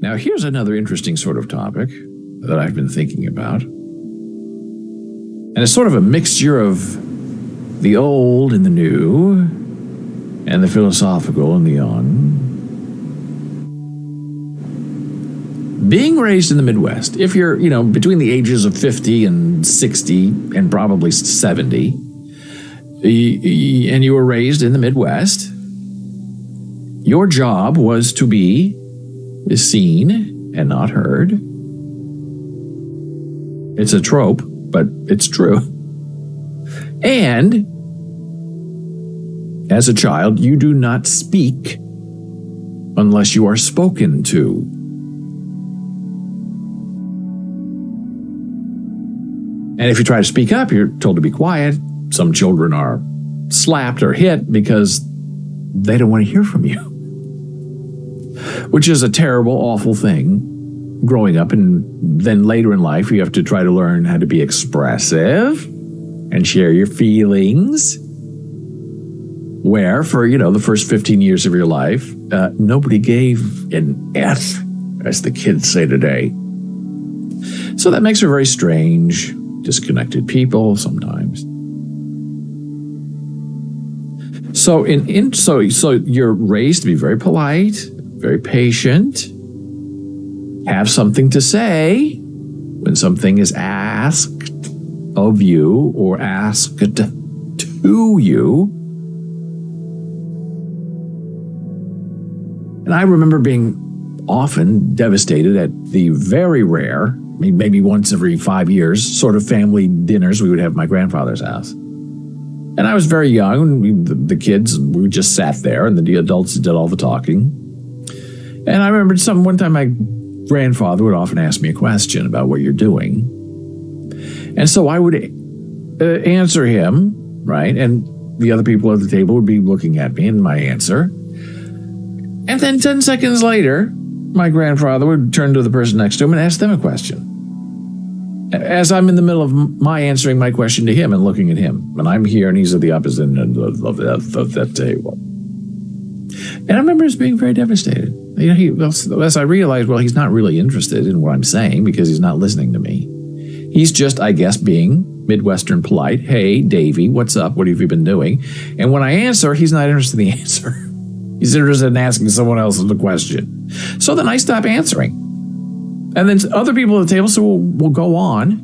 Now, here's another interesting sort of topic that I've been thinking about. And it's sort of a mixture of the old and the new, and the philosophical and the young. Being raised in the Midwest, if you're, between the ages of 50 and 60 and probably 70, and you were raised in the Midwest, your job was to be seen and not heard. It's a trope, but it's true. And as a child, you do not speak unless you are spoken to. And if you try to speak up, you're told to be quiet. Some children are slapped or hit because they don't want to hear from you, which is a terrible, awful thing growing up. And then later in life, you have to try to learn how to be expressive and share your feelings. Where for, the first 15 years of your life, nobody gave an F, as the kids say today. So that makes for very strange, disconnected people sometimes. So so you're raised to be very polite, very patient, have something to say when something is asked of you or asked to you. And I remember being often devastated at the very rare, maybe once every 5 years, sort of family dinners we would have at my grandfather's house. And I was very young. The kids, we just sat there, and the adults did all the talking. And I remember one time my grandfather would often ask me a question about what you're doing. And so I would answer him, right? And the other people at the table would be looking at me and my answer. And then 10 seconds later, my grandfather would turn to the person next to him and ask them a question. As I'm in the middle of my answering my question to him and looking at him. And I'm here and he's at the opposite end of that table. And I remember just being very devastated. As I realized, he's not really interested in what I'm saying because he's not listening to me. He's just, I guess, being Midwestern polite. Hey, Davey, what's up? What have you been doing? And when I answer, he's not interested in the answer. He's interested in asking someone else the question. So then I stop answering. And then other people at the table said, we'll go on.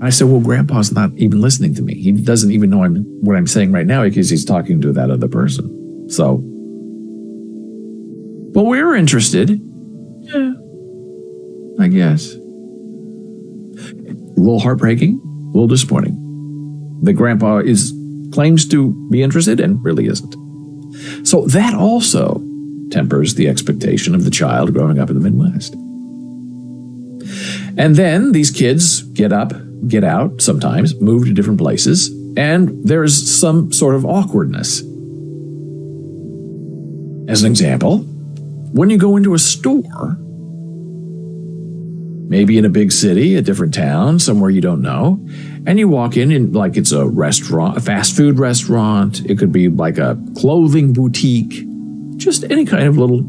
I said, Grandpa's not even listening to me. He doesn't even know what I'm saying right now because he's talking to that other person. So, but we're interested. Yeah, I guess. A little heartbreaking, a little disappointing. The Grandpa claims to be interested and really isn't. So that also tempers the expectation of the child growing up in the Midwest. And then these kids get up, get out sometimes, move to different places, and there's some sort of awkwardness. As an example, when you go into a store, maybe in a big city, a different town, somewhere you don't know, and you walk in like it's a restaurant, a fast food restaurant. It could be like a clothing boutique, just any kind of little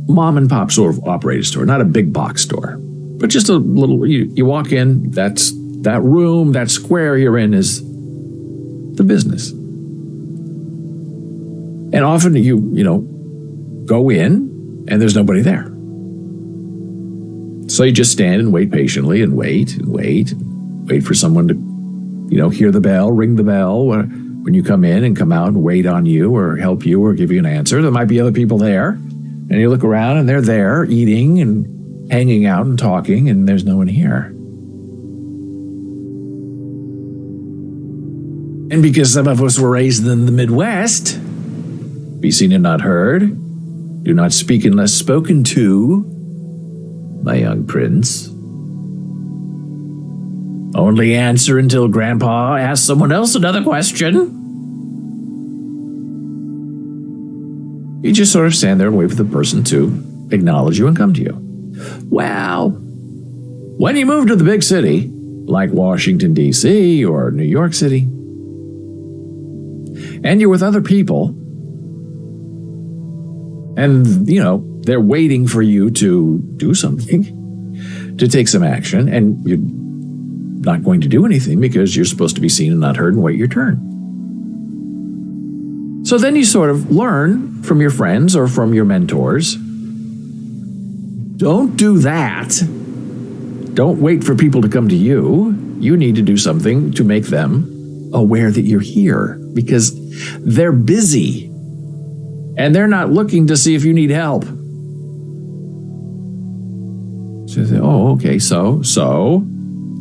mom and pop sort of operated store, not a big box store, but just a little, you walk in, that room, that square you're in is the business. And often you go in and there's nobody there. So you just stand and wait patiently and wait for someone to, hear the bell, ring the bell when you come in and come out and wait on you or help you or give you an answer. There might be other people there and you look around and they're there eating and hanging out and talking and there's no one here. And because some of us were raised in the Midwest, be seen and not heard, do not speak unless spoken to, my young prince. Only answer until Grandpa asks someone else another question. You just sort of stand there and wait for the person to acknowledge you and come to you. Well, when you move to the big city, like Washington, D.C. or New York City, and you're with other people, And, they're waiting for you to do something, to take some action, and you're not going to do anything because you're supposed to be seen and not heard and wait your turn. So then you sort of learn from your friends or from your mentors, don't do that. Don't wait for people to come to you. You need to do something to make them aware that you're here, because they're busy and they're not looking to see if you need help. So you say, oh, okay, so,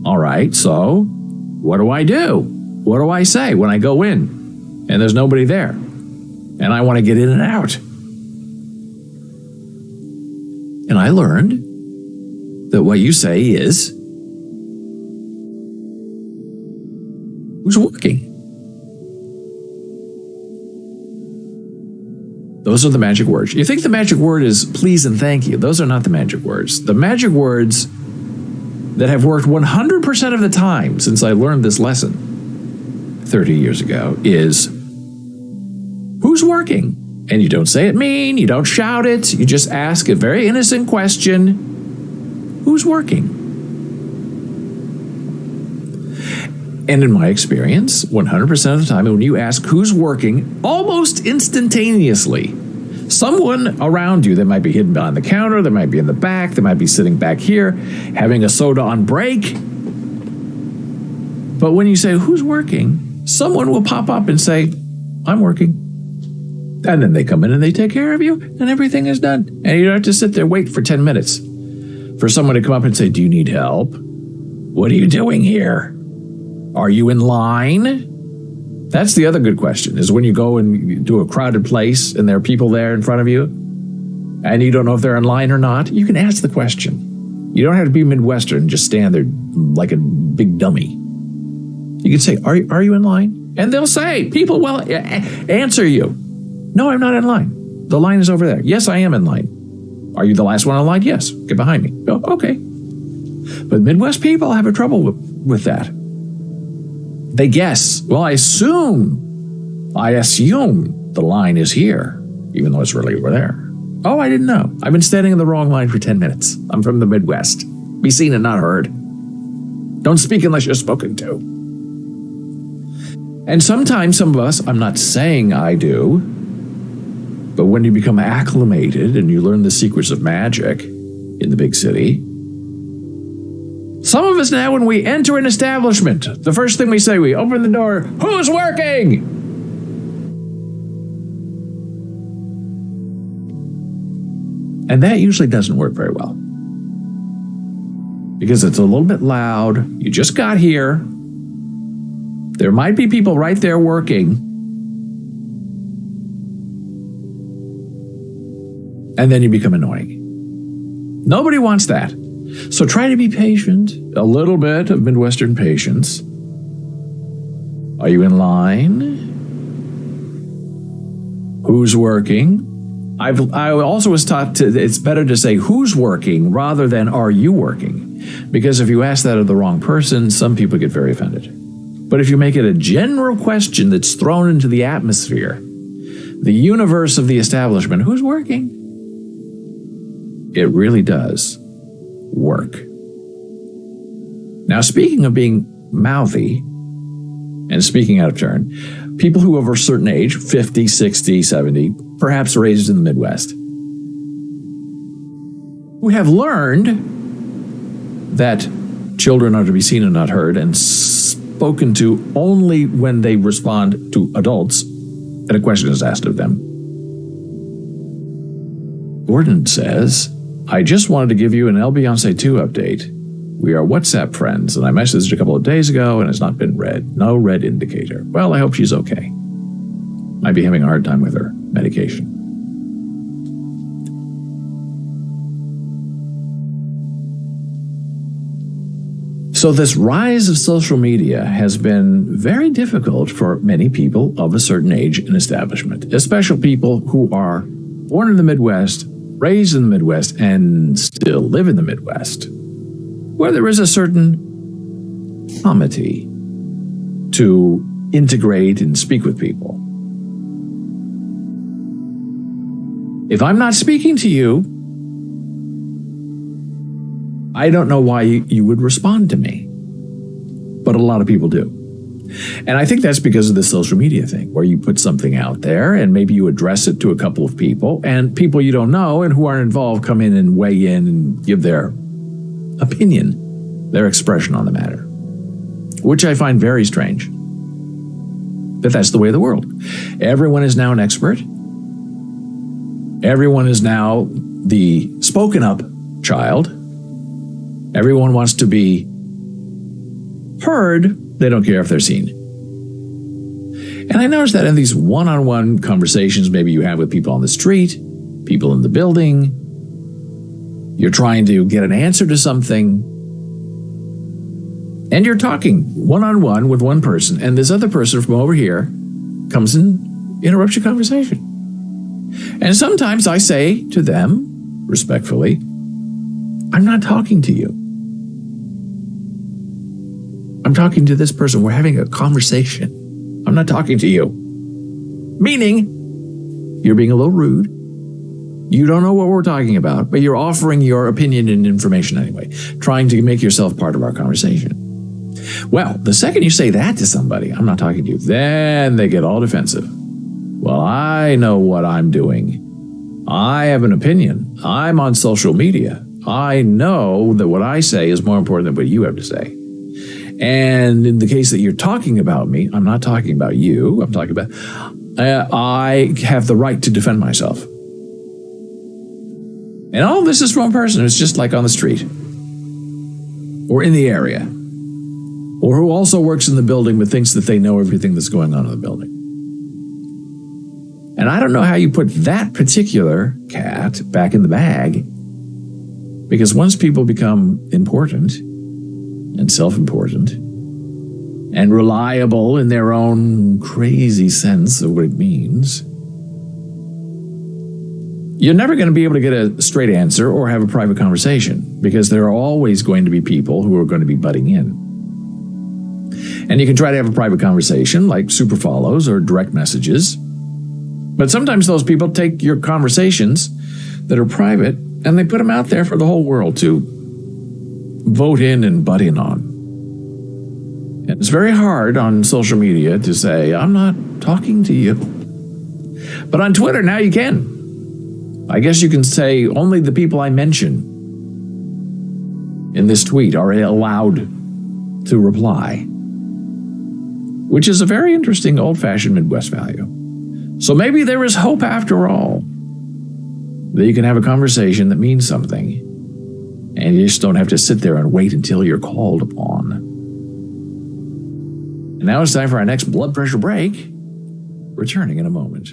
all right, so what do I do? What do I say when I go in and there's nobody there and I want to get in and out? And I learned that what you say is, who's working? Those are the magic words. You think the magic word is please and thank you. Those are not the magic words. The magic words that have worked 100% of the time since I learned this lesson 30 years ago is, who's working? And you don't say it mean, you don't shout it, you just ask a very innocent question, who's working? And in my experience, 100% of the time, when you ask who's working, almost instantaneously, someone around you that might be hidden behind the counter, that might be in the back, that might be sitting back here, having a soda on break. But when you say, who's working? Someone will pop up and say, I'm working. And then they come in and they take care of you, and everything is done. And you don't have to sit there, wait for 10 minutes for someone to come up and say, do you need help? What are you doing here? Are you in line? That's the other good question, is when you go and do a crowded place and there are people there in front of you and you don't know if they're in line or not, you can ask the question. You don't have to be Midwestern and just stand there like a big dummy. You can say, are you in line? And they'll say, people will answer you. No, I'm not in line. The line is over there. Yes, I am in line. Are you the last one in line? Yes. Get behind me. Oh, okay. But Midwest people have a trouble with that. They guess. Well, I assume the line is here, even though it's really over there. Oh, I didn't know. I've been standing in the wrong line for 10 minutes. I'm from the Midwest. Be seen and not heard. Don't speak unless you're spoken to. And sometimes some of us, I'm not saying I do, but when you become acclimated and you learn the secrets of magic in the big city, some of us now, when we enter an establishment, the first thing we say, we open the door, who's working? And that usually doesn't work very well, because it's a little bit loud. You just got here. There might be people right there working. And then you become annoying. Nobody wants that. So try to be patient, a little bit of Midwestern patience. Are you in line? Who's working? I also was taught it's better to say who's working rather than are you working? Because if you ask that of the wrong person, some people get very offended. But if you make it a general question that's thrown into the atmosphere, the universe of the establishment, who's working? It really does work. Now, speaking of being mouthy and speaking out of turn, people who are of a certain age, 50, 60, 70, perhaps raised in the Midwest, who have learned that children are to be seen and not heard and spoken to only when they respond to adults and a question is asked of them. Gordon says, I just wanted to give you an El Beyonce 2 update. We are WhatsApp friends, and I messaged a couple of days ago, and it's not been read. No red indicator. Well, I hope she's okay. Might be having a hard time with her medication. So this rise of social media has been very difficult for many people of a certain age and establishment, especially people who are born in the Midwest, raised in the Midwest, and still live in the Midwest, where there is a certain comity to integrate and speak with people. If I'm not speaking to you, I don't know why you would respond to me. But a lot of people do. And I think that's because of the social media thing, where you put something out there and maybe you address it to a couple of people, and people you don't know and who aren't involved come in and weigh in and give their opinion, their expression on the matter, which I find very strange. But that's the way of the world. Everyone is now an expert. Everyone is now the spoken up child. Everyone wants to be heard. They don't care if they're seen. And I noticed that in these one-on-one conversations maybe you have with people on the street, people in the building, you're trying to get an answer to something, and you're talking one-on-one with one person, and this other person from over here comes and interrupts your conversation. And sometimes I say to them, respectfully, I'm not talking to you. I'm talking to this person. We're having a conversation. I'm not talking to you. Meaning, you're being a little rude. You don't know what we're talking about, but you're offering your opinion and information anyway, trying to make yourself part of our conversation. Well, the second you say that to somebody, I'm not talking to you, then they get all defensive. Well, I know what I'm doing. I have an opinion. I'm on social media. I know that what I say is more important than what you have to say. And in the case that you're talking about me, I'm not talking about you. I'm talking about, I have the right to defend myself. And all this is from a person who's just like on the street or in the area, or who also works in the building but thinks that they know everything that's going on in the building. And I don't know how you put that particular cat back in the bag, because once people become important and self-important and reliable in their own crazy sense of what it means, you're never going to be able to get a straight answer or have a private conversation, because there are always going to be people who are going to be butting in. And you can try to have a private conversation like super follows or direct messages, but sometimes those people take your conversations that are private and they put them out there for the whole world to vote in and butt in on. And it's very hard on social media to say, I'm not talking to you. But on Twitter, now you can. I guess you can say only the people I mention in this tweet are allowed to reply, which is a very interesting old-fashioned Midwest value. So maybe there is hope after all, that you can have a conversation that means something, and you just don't have to sit there and wait until you're called upon. And now it's time for our next blood pressure break, returning in a moment.